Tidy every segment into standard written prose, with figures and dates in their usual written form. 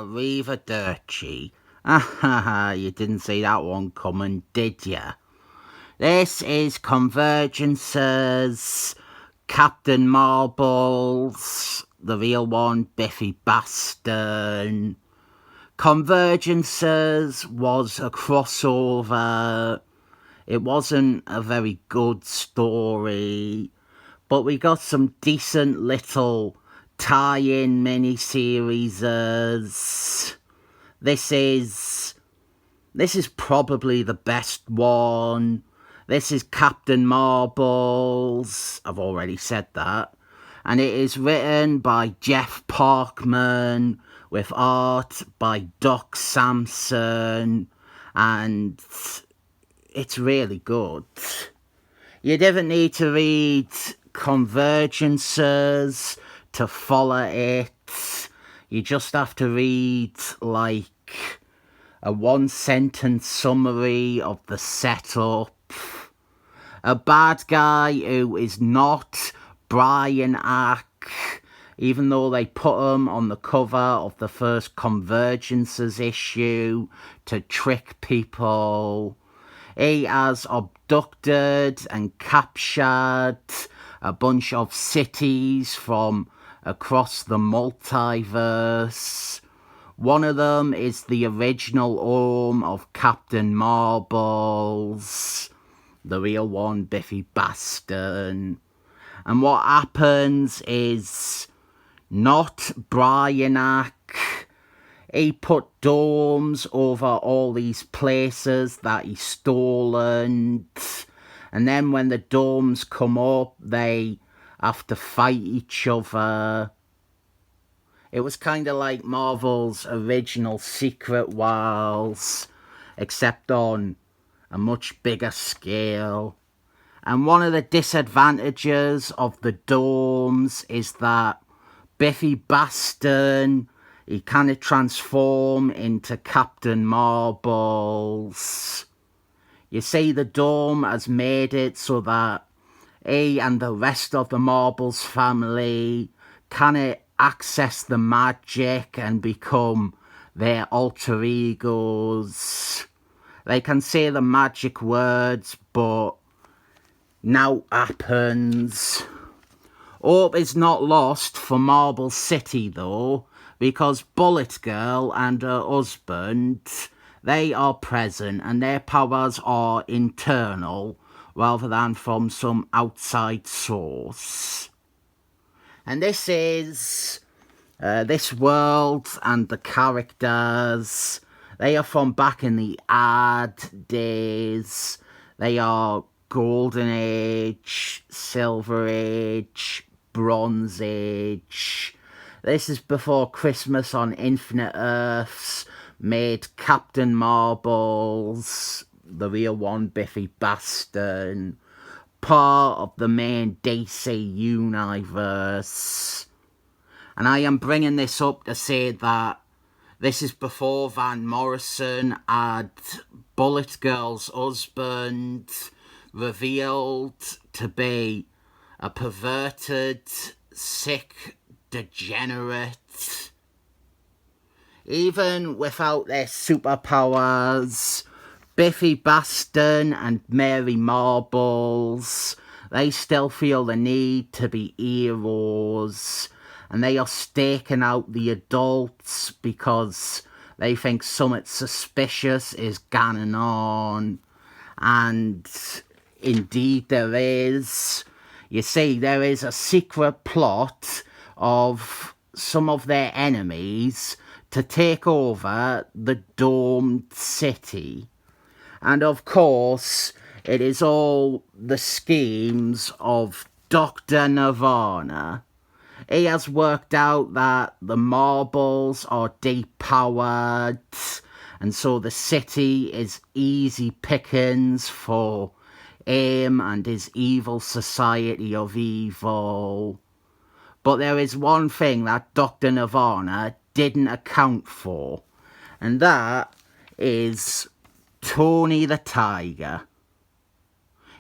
Arrivederci. You didn't see that one coming, did ya? This is Convergence's Captain Marbles, the real one, Biffy Baston. Convergence's was a crossover. It wasn't a very good story, but we got some decent little tie-in mini-series. This is probably the best one. This is Captain Marbles. I've already said that. And it is written by Jeff Parkman with art by Doc Samson. And it's really good. You didn't need to read Convergences to follow it. You just have to read like a one-sentence summary of the setup. A bad guy who is not Brian Ack, even though they put him on the cover of the first Convergences issue to trick people. He has abducted and captured a bunch of cities from across the multiverse. One of them is the original home of Captain Marbles, the real one, Biffy Baston. And what happens is not Brian Ack. He put domes over all these places that he's stolen. And then when the domes come up, they have to fight each other. It was kind of like Marvel's original Secret Wars, except on a much bigger scale. And one of the disadvantages of the domes is that Biffy Baston, he kind of transform into Captain Marbles. You see, the dome has made it so that he and the rest of the Marbles family kind of access the magic and become their alter egos. They can say the magic words, but now happens. Hope is not lost for Marble City though, because Bullet Girl and her husband, they are present and their powers are internal rather than from some outside source. And this is this world and the characters. They are from back in the ad days. They are Golden Age, Silver Age, Bronze Age. This is before Christmas on Infinite Earths made Captain Marbles, the real one, Biffy Baston, part of the main DC universe. And I am bringing this up to say that this is before Van Morrison had Bullet Girl's husband revealed to be a perverted, sick, degenerate. Even without their superpowers, Biffy Baston and Mary Marbles, they still feel the need to be heroes, and they are staking out the adults because they think something suspicious is going on. And indeed there is. You see, there is a secret plot of some of their enemies to take over the domed city. And of course, it is all the schemes of Dr. Nirvana. He has worked out that the marbles are depowered, and so the city is easy pickings for him and his evil society of evil. But there is one thing that Dr. Nirvana didn't account for, and that is Tony the Tiger.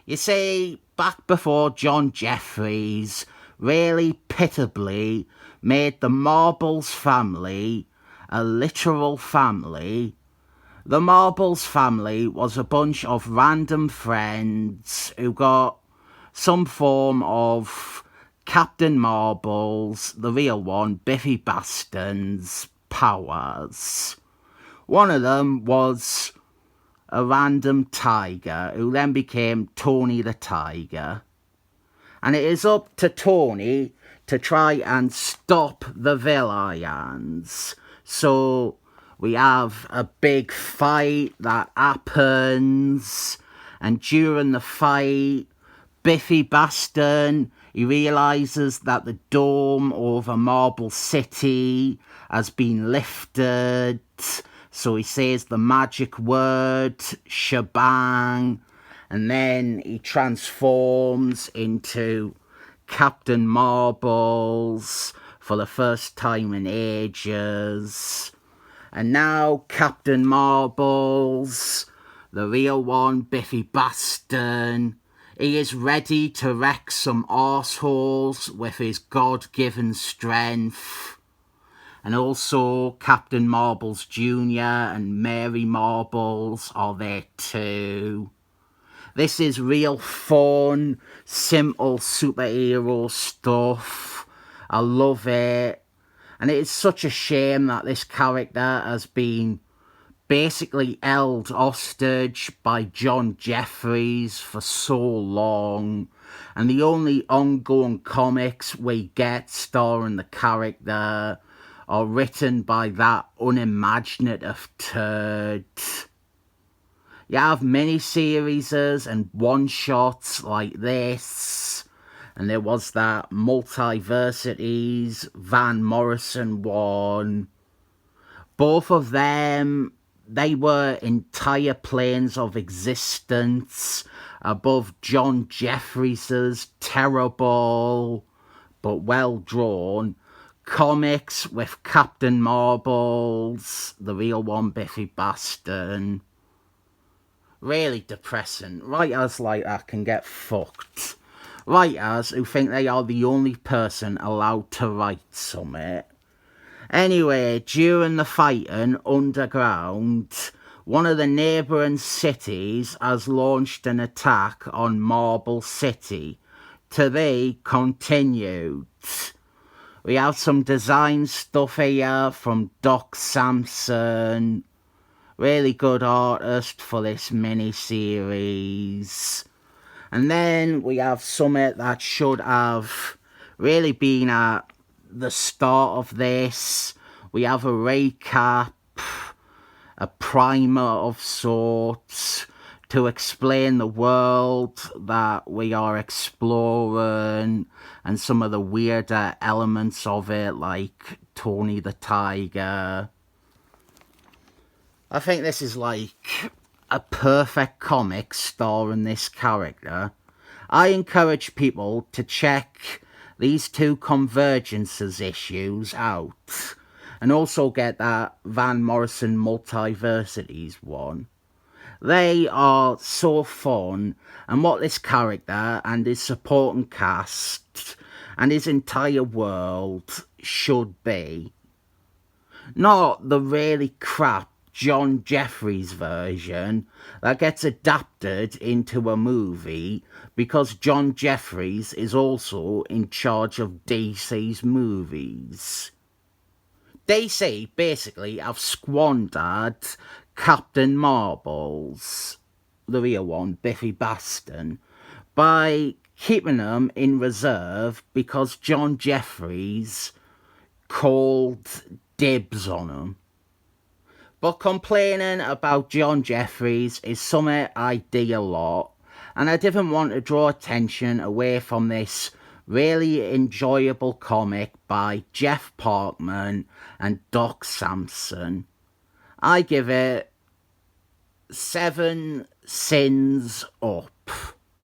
You see, back before John Jeffries really pitiably made the Marbles family a literal family. The Marbles family was a bunch of random friends who got some form of Captain Marbles, the real one, Biffy Baston's powers. One of them was a random tiger who then became Tony the Tiger. And it is up to Tony to try and stop the villains. So we have a big fight that happens, and during the fight, Biffy Baston, he realises that the dome over Marble City has been lifted, so he says the magic word, shebang, and then he transforms into Captain Marbles for the first time in ages. And now Captain Marbles, the real one, Biffy Baston, he is ready to wreck some arseholes with his God-given strength. And also Captain Marbles Jr. and Mary Marbles are there too. This is real fun, simple superhero stuff. I love it. And it is such a shame that this character has been basically held hostage by John Jeffries for so long. And the only ongoing comics we get starring the character are written by that unimaginative turd. You have mini-series and one-shots like this. And there was that Multiversities Van Morrison one. Both of them, they were entire planes of existence above John Jeffries' terrible but well-drawn comics with Captain Marbles, the real one, Biffy Baston. Really depressing. Writers like that can get fucked. Writers who think they are the only person allowed to write something. Anyway, during the fighting underground, one of the neighbouring cities has launched an attack on Marble City. To be continued. We have some design stuff here from Doc Samson. Really good artist for this mini-series. And then we have something that should have really been at the start of this. We have a recap, a primer of sorts, to explain the world that we are exploring and some of the weirder elements of it, like Tony the Tiger. I think this is like a perfect comic starring this character. I encourage people to check these two Convergences issues out, and also get that Van Morrison Multiversities one. They are so fun, and what this character and his supporting cast and his entire world should be. Not the really crap John Jeffries version that gets adapted into a movie because John Jeffries is also in charge of DC's movies. DC basically have squandered Captain Marbles, the real one, Biffy Baston, by keeping them in reserve because John Jeffries called dibs on them. But complaining about John Jeffries is something I do a lot, and I didn't want to draw attention away from this really enjoyable comic by Jeff Parkman and Doc Samson. I give it 7 sins up.